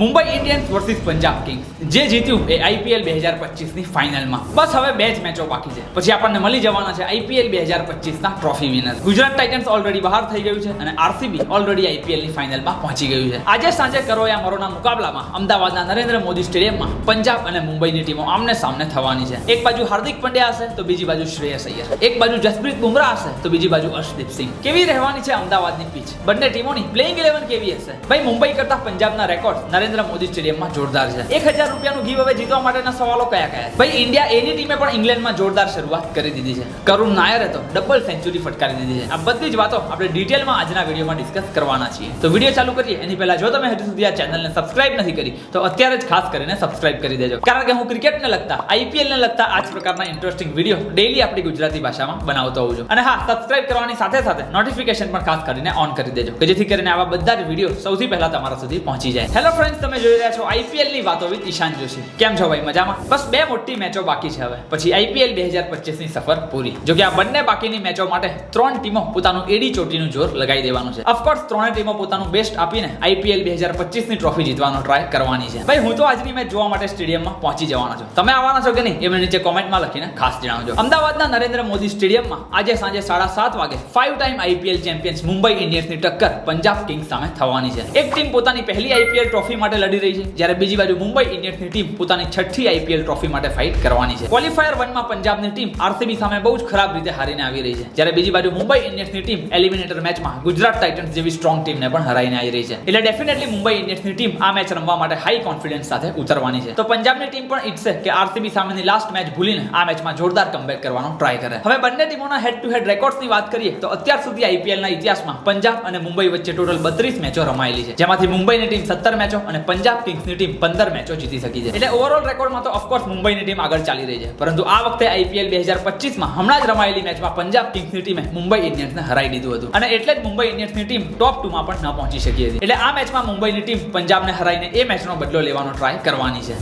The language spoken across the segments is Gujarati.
Mumbai Indians versus Punjab Kings જે જીત્યું એ આઈપીએલ 2025 ની ફાઇનલમાં. બસ હવે બે જ મેચો બાકી છે, પછી આપણને મળી જવાના છે આઈપીએલ 2025 ના trophy winner. Gujarat Titans already બહાર થઈ ગયું છે અને આરસીબી ઓલરેડી આઈપીએલ ની ફાઇનલમાં પહોંચી ગયું છે. આજે સાંજે કરોયા મરોના મુકાબલામાં અમદાવાદના નરેન્દ્ર મોદી સ્ટેડિયમમાં પંજાબ અને મુંબઈની ટીમો આમને સામને થવાની છે. એક બાજુ હાર્દિક પંડ્યા હશે તો બીજી બાજુ શ્રેયસ અય્યર, એક બાજુ જસપ્રીત બુમરાહ હશે તો બીજી બાજુ અર્શદીપ સિંહ. કેવી રહેવાની છે અમદાવાદની પિચ? બંને ટીમોની પ્લેઇંગ 11 કેવી હશે? ભાઈ, મુંબઈ કરતા પંજાબના રેકોર્ડ નરેન્દ્ર મોદી સ્ટેડિયમમાં જોરદાર છે. 1000 રૂપિયાનું ગીવ અવે જીતવા માટેના સવાલો કયા કયા? ભાઈ, ઇન્ડિયા એની ટીમે પણ ઇંગ્લેન્ડમાં જોરદાર શરૂઆત કરી દીધી છે. કરુણ નાયરે તો ડબલ સેન્ચુરી ફટકારી દીધી છે. આ બધી જ વાતો આપણે ડિટેલમાં આજના વિડીયોમાં ડિસ્કસ કરવાના છીએ. તો વિડીયો ચાલુ કરીએ એની પહેલા જો તમે હજુ સુધી આ ચેનલને સબસ્ક્રાઇબ નથી કરી તો અત્યારે જ ખાસ કરીને સબસ્ક્રાઇબ કરી દેજો, કારણ કે હું ક્રિકેટને લગતા, આઈપીએલને લગતા આ જ પ્રકારના ઇન્ટરેસ્ટિંગ વિડીયો ડેઈલી આપણી ગુજરાતી ભાષામાં બનાવતો હોઉં છું. અને હા, સબસ્ક્રાઇબ કરવાની સાથે સાથે નોટિફિકેશન પણ ખાસ કરીને ઓન કરી દેજો કે જેથી કરીને આવા બધા જ વિડીયો સૌથી પહેલા તમારા સુધી પહોંચી જાય. હેલો ફ્રેન્ડ્સ, તમે જોઈ રહ્યા છો આઈપીએલ ની વાતો વિથ ઈશાન જોશી. કેમ છો ભાઈ? મજામાં? બસ બે મોટી મેચો બાકી છે હવે, પછી આઈપીએલ 2025 ની સફર પૂરી. જો કે આ બંને બાકીની મેચો માટે ત્રણ ટીમો પોતાનું એડી ચોટીનું જોર લગાવી દેવાનું છે. ઓફકોર્સ ત્રણે ટીમો પોતાનું બેસ્ટ આપીને આઈપીએલ 2025 ની ટ્રોફી જીતવાનો ટ્રાય કરવાની છે. ભાઈ, હું તો આજની મેચ જોવા માટે સ્ટેડિયમમાં પહોંચી જવાનો છું. તમે આવવાના છો કે નહીં એ મને નીચે કોમેન્ટમાં લખીને ખાસ જણાવજો. અમદાવાદના નરેન્દ્ર મોદી સ્ટેડિયમમાં આજે સાંજે 7:30 વાગે 5 ટાઈમ આઈપીએલ ચેમ્પિયન્સ મુંબઈ ઇન્ડિયન્સની ટક્કર પંજાબ કિંગ્સ સામે થવાની છે. એક ટીમ પોતાની પહેલી આઈપીએલ ટ્રોફી માટે લડી રહી છે, જ્યારે બીજી બાજુ મુંબઈ ઇન્ડિયન્સની ટીમ પોતાની છઠ્ઠી આઈપીએલ ટ્રોફી માટે ફાઇટ કરવાની છે. ક્વોલિફાયર 1 માં પંજાબની ટીમ આરસીબી સામે બહુ જ ખરાબ રીતે હારીને આવી રહી છે, જ્યારે બીજી બાજુ મુંબઈ ઇન્ડિયન્સની ટીમ એલિમિનેટર મેચમાં ગુજરાત ટાઇટન્સ જેવી સ્ટ્રોંગ ટીમને પણ હરાઈને આવી રહી છે. એટલે ડેફિનેટલી મુંબઈ ઇન્ડિયન્સની ટીમ આ મેચ રમવા માટે હાઈ કોન્ફિડન્સ સાથે ઉતરવાની છે. તો પંજાબની ટીમ પણ ઈચ્છે કે આરસીબી સામેની લાસ્ટ મેચ ભૂલીને આ મેચમાં જોરદાર કમબેક કરવાનો ટ્રાય કરે. હવે બંને ટીમોના હેડ ટુ હેડ રેકોર્ડ્સની વાત કરીએ તો અત્યાર સુધી આઈપીએલના ઇતિહાસમાં પંજાબ અને મુંબઈ વચ્ચે ટોટલ 32 મેચો રમાયેલી છે, જેમાંથી મુંબઈની ટીમ 17 મેચો અને પંજાબ કિંગ્સની ટીમ 15 મેચો જીતી શકી છે. એટલે ઓવરઓલ રેકોર્ડમાં તો ઓફકોર્સ મુંબઈની ટીમ આગળ ચાલી રહી છે, પરંતુ આ વખતે આઈપીએલ 2025 માં હમણાં જ રમાયેલી મેચમાં પંજાબ કિંગ્સની ટીમે મુંબઈ ઇન્ડિયન્સને હરાવી દીધું હતું અને એટલે જ મુંબઈ ઇન્ડિયન્સની ટીમ ટોપ 2 માં પણ ન પહોંચી શકી હતી. એટલે આ મેચમાં મુંબઈની ટીમ પંજાબને હરાઈને એ મેચનો બદલો લેવાનો ટ્રાય કરવાની છે.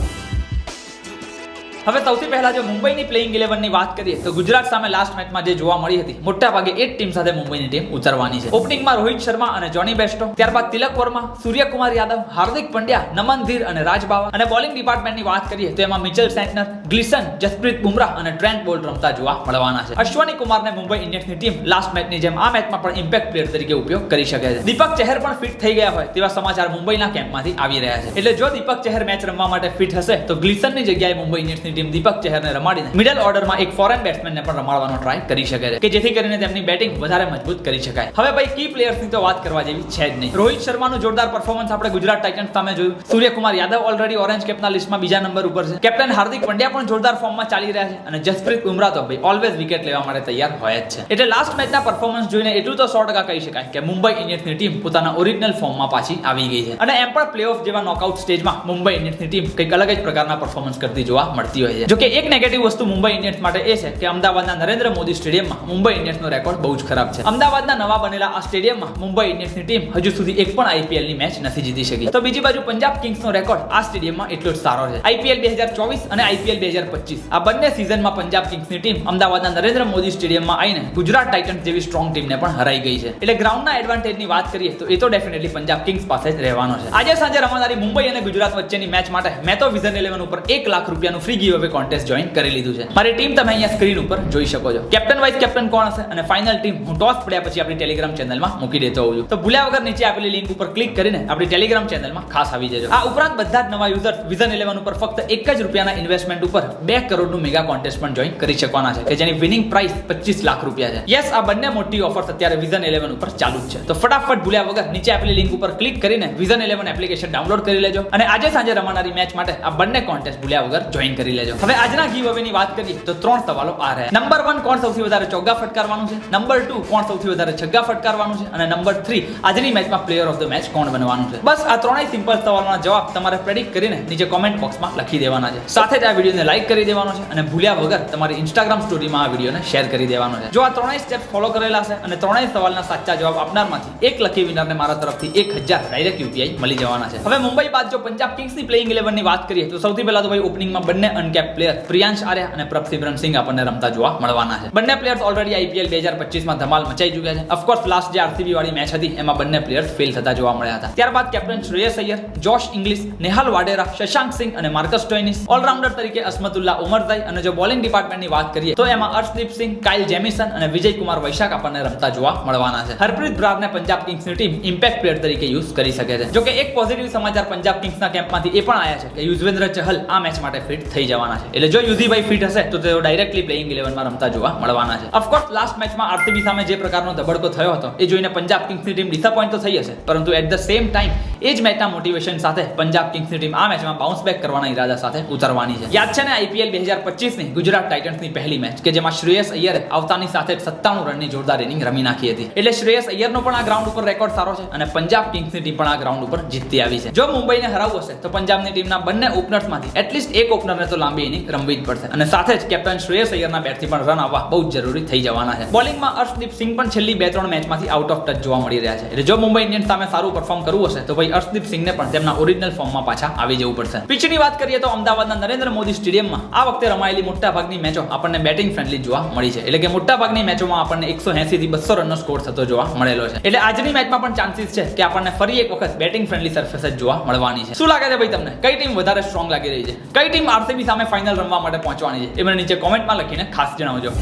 હવે સૌથી પહેલા જો મુંબઈની પ્લેઇંગ 11 ની વાત કરીએ તો ગુજરાત સામે લાસ્ટ મેચમાં જે જોવા મળી હતી, મોટા ભાગે એક ટીમ સાથે મુંબઈની ટીમ ઉતરવાની છે. ઓપનિંગમાં રોહિત શર્મા અને જોની બેસ્ટો, ત્યારબાદ તિલક વર્મા, સૂર્યકુમાર યાદવ, હાર્દિક પંડ્યા, નમન ધીર અને રાજ બાવા. અને બોલિંગ ડિપાર્ટમેન્ટની વાત કરીએ તો એમાં મિચેલ સેન્ટનર, ગ્લિસન, જસપ્રીત બુમરાહ અને ટ્રેન્ટ બોલ્ટ રમતા જોવા મળવાના છે. અશ્વની કુમારને મુંબઈ ઇન્ડિયન્સની ટીમ લાસ્ટ મેચની જેમ આ મેચમાં પણ ઇમ્પેક્ટ પ્લેયર તરીકે ઉપયોગ કરી શકે છે. દીપક ચહેર પણ ફિટ થઈ ગયા હોય તેવા સમાચાર મુંબઈના કેમ્પમાંથી આવી રહ્યા છે. એટલે જો દીપક ચહેર મેચ રમવા માટે ફિટ હશે તો ગ્લિસનની જગ્યાએ મુંબઈ ઇન્ડિયન્સની ટીમ દીપક ચહેરને રમાડીને મિડલ ઓર્ડરમાં એક ફોરેન બેટ્સમેનને પણ રમાડવાનો ટ્રાય કરી શકે છે કે જેથી કરીને તેમની બેટિંગ વધારે મજબૂત કરી શકાય. હવે ભાઈ, કી પ્લેયર્સની તો વાત કરવા જેવી છે જ નહીં. રોહિત શર્માનું જોરદાર પરફોર્મન્સ આપણે ગુજરાત ટાઇટન્સ સામે જોયું. સૂર્યકુમાર યાદવ ઓલરેડી ઓરેન્જ કેપના લિસ્ટમાં બીજા નંબર ઉપર છે. કેપ્ટન હાર્દિક પંડ્યા પણ જોરદાર ફોર્મમાં ચાલી રહ્યા છે અને જસપ્રીત બુમરાહ તો ભાઈ ઓલવેઝ વિકેટ લેવા માટે તૈયાર હોય જ છે. એટલે લાસ્ટ મેચના પરફોર્મન્સ જોઈને એટલું તો 100% કહી શકાય કે મુંબઈ ઇન્ડિયન્સની ટીમ પોતાના ઓરિજિનલ ફોર્મમાં પાછી આવી ગઈ છે. અને એમ પણ પ્લેઓફ જેવા નોકઆઉટ સ્ટેજમાં મુંબઈ ઇન્ડિયન્સની ટીમ કંઈક અલગ જ પ્રકારના પરફોર્મન્સ કરતી જોવા મળતી હોય છે. જો કે એક નેગેટિવ વસ્તુ મુંબઈ ઇન્ડિયન્સ માટે એ છે કે અમદાવાદના નરેન્દ્ર મોદી સ્ટેડિયમમાં મુંબઈ ઇન્ડિયન્સનો રેકોર્ડ બહુ જ ખરાબ છે. અમદાવાદના નવા બનેલા આ સ્ટેડિયમમાં મુંબઈ ઇન્ડિયન્સની ટીમ હજુ સુધી એક પણ આઈપીએલની મેચ નથી જીતી શકી. તો બીજી બાજુ પંજાબ કિંગ્સનો રેકોર્ડ આ સ્ટેડિયમમાં એટલો જ સારો છે. આઈપીએલ 2024 અને આઈપીએલ 2025 આ બંને સિઝનમાં પંજાબ કિંગ્સની ટીમ અમદાવાદના નરેન્દ્ર મોદી સ્ટેડિયમમાં આવીને ગુજરાત ટાઇટન્સ જેવી સ્ટ્રોંગ ટીમને પણ હરાઈ ગઈ છે. એટલે ગ્રાઉન્ડના એડવાન્ટેજની વાત કરીએ તો એ તો ડેફિનેટલી પંજાબ કિંગ્સ પાસે જ રહેવાનો છે. આજે સાંજે રમાનારી મુંબઈ અને ગુજરાત વચ્ચેની મેચ માટે મેં તો વિઝન 11 ઉપર 1 લાખ રૂપિયાનું ફ્રી ગીવ અવે કોન્ટેસ્ટ જોઈન કરી લીધું છે. મારી ટીમ તમે અહીંયા સ્ક્રીન ઉપર જોઈ શકો છો. કેપ્ટન વાઇસ કેપ્ટન કોણ હશે અને ફાઇનલ ટીમ હું ટોસ પડ્યા પછી આપણી ટેલિગ્રામ ચેનલમાં મૂકી દેતો હોઉં છું. તો ભૂલ્યા વગર નીચે આપેલી લિંક ઉપર ક્લિક કરીને આપણી ટેલિગ્રામ ચેનલમાં ખાસ આવી જજો. આ ઉપરાંત બધા જ નવા યુઝર વિઝન 11 ઉપર ફક્ત 1 જ રૂપિયાના ઇન્વેસ્ટમેન્ટ ઉપર 2 કરોડનું મેગા કોન્ટેસ્ટ પણ જોઈન કરી શકવાના છે કે જેની વિનિંગ પ્રાઇસ 25 લાખ રૂપિયા છે. યસ, આ બંને મોટી ઓફર્સ અત્યારે વિઝન 11 ઉપર ચાલુ જ છે. તો ફટાફટ ભૂલ્યા વગર નીચે આપેલી લિંક ઉપર ક્લિક કરીને વિઝન 11 એપ્લિકેશન ડાઉનલોડ કરી લેજો અને આજે સાંજે રમાનારી મેચ માટે આ બંને કોન્ટેસ્ટ ભૂલ્યા વગર જોઈન કરી લેજો. હવે આજના ગીવ અવેની વાત કરીએ તો 3 સવાલો આ રહ્યા. નંબર 1, કોણ સૌથી વધારે ચોગ્ગા ફટકારવાનું છે? નંબર 2, કોણ સૌથી વધારે છગ્ગા ફટકારવાનું છે? અને નંબર 3, આજની મેચમાં પ્લેયર ઓફ ધ મેચ કોણ બનવાનું છે? બસ આ ત્રણેય સિમ્પલ સવાલોના જવાબ તમારે પ્રેડિક્ટ કરીને નીચે કોમેન્ટ બોક્સમાં લખી દેવાના છે. સાથે જ આ વિડીયોને લાઈક કરી દેવાનો છે અને ભૂલ્યા વગર તમારી ઇન્સ્ટાગ્રામ સ્ટોરીમાં આ વિડીયોને શેર કરી દેવાનો છે. જો આ ત્રણેય સ્ટેપ ફોલો કરેલા છે અને ત્રણેય સવાલના સાચા જવાબ આપનારમાંથી એક લકી વિનરને મારા તરફથી 1000 ડાયરેક્ટ યુપીઆઈ મળી જવાના છે. હવે મુંબઈ બાદ જો પંજાબ કિંગ્સની પ્લેઇંગ 11 ની વાત કરીએ તો સૌથી પહેલા તો ભાઈ ઓપનિંગમાં બંને અનકેપ પ્લેયર પ્રિયાંશ આર્યા અને પ્રભસિમરન સિંહ આપણને રમતા જોવા મળવાના છે. બંને પ્લેયર્સ ઓલરેડી IPL 2025 માં ધમાલ મચાઈ ચૂક્યા છે. ઓફકોર્સ લાસ્ટ જે RCB વાળી મેચ હતી એમાં બંને પ્લેયર્સ ફેલ થતા જોવા મળ્યા હતા. ત્યારબાદ કેપ્ટન શ્રેયસ અય્યર, જોશ ઇંગ્લિશ, નેહાલ વાડેરા, શશાંક સિંહ અને માર્કસ સ્ટોઇનિસ, ઓલરાઉન્ડર તરીકે અસ્મતુલ્લા ઉમરઝાઈ અને જો બોલિંગ ડિપાર્ટમેન્ટની વાત કરીએ તો એમાં અર્શદીપ સિંહ, કાઇલ જેમિસન અને વિજય કુમાર વૈશાખ આપણને રમતા જોવા મળવાના છે. Harpreet બ્રારને Punjab કિંગ્સની team impact player તરીકે યુઝ કરી શકે છે. જો કે એક પોઝિટિવ સમાચાર પંજાબ કિંગ્સના કેમ્પમાંથી એ પણ આવ્યા છે કે યુઝવેન્દ્ર ચહલ આ મેચ માટે ફિટ થઈ જવાના છે. એટલે જો યુઝીભાઈ ફિટ હશે તો તેઓ ડાયરેક્ટલી પ્લેઇંગ 11 માં રમતા જોવા મળવાના છે. ઓફકોર્સ લાસ્ટ મેચમાં RCB સામે જે પ્રકારનો ધબડકો થયો હતો એ જોઈને પંજાબ કિંગ્સની ટીમ ડિસઅપોઇન્ટ તો થઈ હશે, પરંતુ એટ ધ સેમ ટાઈમ એ જ મેચના મોટિવેશન સાથે પંજાબ કિંગ્સની ટીમ આ મેચમાં બાઉન્સ બેક કરવાના ઈરાદા સાથે ઉતરવાની છે. યાદ છે ને IPL 2025 ની ગુજરાત ટાઇટન્સની પહેલી મેચ કે જેમાં શ્રેયસ અય્યરે આવતાની સાથે 97 રનની જોરદાર ઇનિંગ રમી નાખી હતી. એટલે શ્રેયસ અય્યરનો પણ આ ગ્રાઉન્ડ ઉપર રેકોર્ડ સારો છે અને પંજાબ કિંગ્સની ટીમ પણ આ ગ્રાઉન્ડ ઉપર જીતતી આવી છે. જો મુંબઈને હરાવવું હશે તો પંજાબની ટીમના બંને ઓપનર્સમાંથી એટલીસ્ટ એક ઓપનરને તો લાંબી ઇનિંગ રમવી જ પડશે અને સાથે જ કેપ્ટન શ્રેયસ અય્યરના બેટથી પણ રન આવવા બહુ જ જરૂરી થઈ જવાના છે. બોલિંગમાં અર્શદીપ સિંહ પણ છેલ્લી 2-3 મેચમાંથી આઉટ ઓફ ટચ જોવા મળી રહ્યા છે. એટલે જો મુંબઈ ઇન્ડિયન્સ સામે સારું પરફોર્મ કરવું હશે તો ભાઈ અર્શદીપ સિંહને પણ તેમના ઓરિજિનલ ફોર્મમાં પાછા આવી જવું પડશે. પિચની વાત કરીએ તો અમદાવાદના નરેન્દ્ર મોદી સ્ટેડિયમમાં આ વખતે રમાયેલી મોટાભાગની મેચો આપણને બેટિંગ ફ્રેન્ડલી જોવા મળી છે. એટલે કે મોટાભાગની મેચોમાં આપણને 180 થી 200 રનનો સ્કોર થતો જોવા મળેલો છે. એટલે આજની મેચમાં પણ ચાન્સીસ છે કે આપણને ફરી એક વખત બેટિંગ ફ્રેન્ડલી સરફેસ જ જોવા મળવાની છે. શું લાગે છે ભાઈ તમને? કઈ ટીમ વધારે સ્ટ્રોંગ લાગી રહી છે? કઈ ટીમ RCB સામે ફાઇનલ રમવા માટે પહોંચવાની છે? એ મને નીચે કોમેન્ટમાં લખીને ખાસ જણાવજો.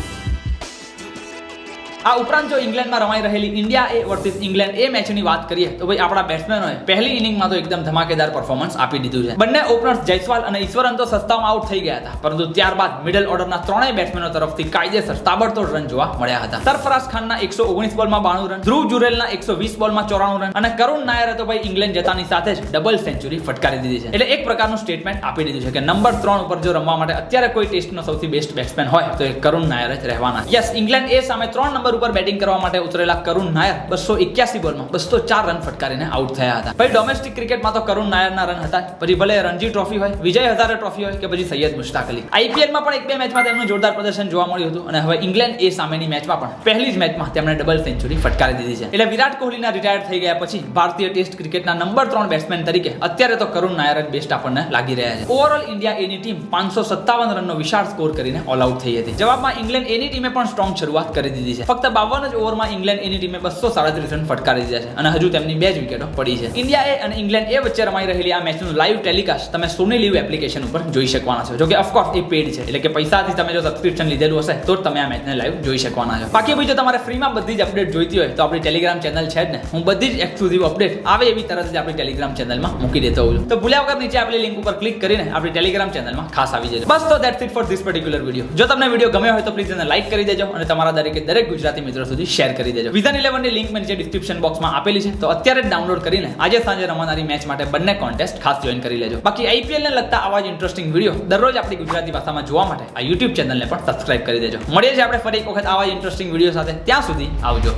આ ઉપરાંત જો ઇંગ્લેન્ડમાં રમાઈ રહેલી ઇન્ડિયા એ વર્સિસ ઇંગ્લેન્ડ એ મેચની વાત કરીએ તો ભાઈ આપણા બેટ્સમેનોએ પહેલી ઇનિંગમાં તો એકદમ ધમાકેદાર પરફોર્મન્સ આપી દીધું છે. બંને ઓપનર્સ જયસ્વાલ અને ઈશ્વરન તો સસ્તામાં આઉટ થઈ ગયા હતા, પરંતુ ત્યારબાદ મિડલ ઓર્ડરના ત્રણેય બેટ્સમેનો તરફથી કાયદેસર તાબડતોડ રન જોવા મળ્યા હતા. સરફરાઝ ખાનના 119 બોલમાં 92 રન, ધ્રુવ જુરેલના 120 બોલમાં 94 રન અને કરુણ નાયરે તો ભાઈ ઇંગ્લેન્ડ જતાની સાથે જ ડબલ સેન્ચુરી ફટકારી દીધી છે. એટલે એક પ્રકારનું સ્ટેટમેન્ટ આપી દીધું છે કે નંબર 3 ઉપર જો રમવા માટે અત્યારે કોઈ ટેસ્ટનો સૌથી બેસ્ટ બેટ્સમેન હોય તો એ કરુણ નાયર જ રહેવાના. યસ, ઇંગ્લેન્ડ એ સામે 3 નંબર ઉપર બેટિંગ કરવા માટે ઉતરેલા કરુણ નાયર 281 બોલમાં 204 રન ફટકારીને આઉટ થયા હતા. ભાઈ ડોમેસ્ટિક ક્રિકેટમાં તો કરુણ નાયરના રન હતા, પછી ભલે રણજી ટ્રોફી હોય, વિજય હઝારે ટ્રોફી હોય કે પછી સૈયદ મુશ્તાક અલી. IPLમાં પણ 1-2 મેચમાં તેમનું જોરદાર પ્રદર્શન જોવા મળ્યું હતું અને હવે ઇંગ્લેન્ડ એ સામેની મેચમાં પણ પહેલી જ મેચમાં તેમણે ડબલ સેન્ચુરી ફટકારી દીધી છે. એટલે વિરાટ કોહલીના રિટાયર થઈ ગયા પછી ભારતીય ટેસ્ટ ક્રિકેટના નંબર 3 બેટ્સમેન તરીકે અત્યારે તો કરુણ નાયર જ બેસ્ટ આપણને લાગી રહ્યા છે. ઓવરઓલ ઇન્ડિયા એની ટીમ 557 રનનો વિશાળ સ્કોર કરીને ઓલ આઉટ થઈ હતી. જવાબમાં ઇંગ્લેન્ડ એની ટીમે પણ સ્ટ્રોંગ શરૂઆત કરી દીધી છે. ફક્ત 52 જ ઓવરમાં ઇંગ્લેન્ડ એની ટીમે 237 રન ફટકારી દીધા છે અને હજુ તેમની 2 જ વિકેટો પડી છે. ઇન્ડિયા એ અને ઇંગ્લેન્ડ એ વચ્ચે રમાઈ રહેલી આ મેચનું લાઈવ ટેલિકાસ્ટ તમે સોની લીવ એપ્લિકેશન ઉપર જોઈ શકવાના છો. જો કે ઓફકોર્સ એ પેડ છે, એટલે કે પૈસાથી તમે જો સબસ્ક્રિપ્શન લીધેલું હશે તો જ તમે આ મેચને લાઈવ જોઈ શકવાના છો. બાકી ભાઈ જો તમારે ફ્રીમાં બધી જ અપડેટ જોઈતી હોય તો આપણી ટેલિગ્રામ ચેનલ છે જ ને, હું બધી જ એક્સક્લુઝિવ અપડેટ આવે એવી તરત જ આપણી ટેલિગ્રામ ચેનલમાં મૂકી દેતો હોઉં છું. તો ભૂલ્યા વગર નીચે આપેલી લિંક ઉપર ક્લિક કરીને આપણી ટેલિગ્રામ ચેનલમાં ખાસ આવી જજો. બસ તો that's it for this particular video. જો તમને વિડીયો ગમ્યો હોય તો પ્લીઝ એને લાઈક કરી દેજો અને તમારા દરેક ગુજરાતી મિત્રો સુધી શેર કરી દેજો. વિઝન 11 ની લિંક મેં નીચે ડિસ્ક્રિપ્શન બોક્સમાં આપેલી છે, તો અત્યારે જ ડાઉનલોડ કરીને આજે સાંજે રમનારી મેચ માટે બંને કોન્ટેસ્ટ ખાસ જોઈન કરી લેજો. બાકી IPL ને લગતા આવા જ ઇન્ટરેસ્ટિંગ વિડીયો દરરોજ આપણી ગુજરાતી ભાષામાં જોવા માટે આ YouTube ચેનલને પણ સબસ્ક્રાઇબ કરી દેજો. મળીએ છીએ આપણે ફરી એક વખત આવા જ ઇન્ટરેસ્ટિંગ વિડીયો સાથે. ત્યાં સુધી આવજો.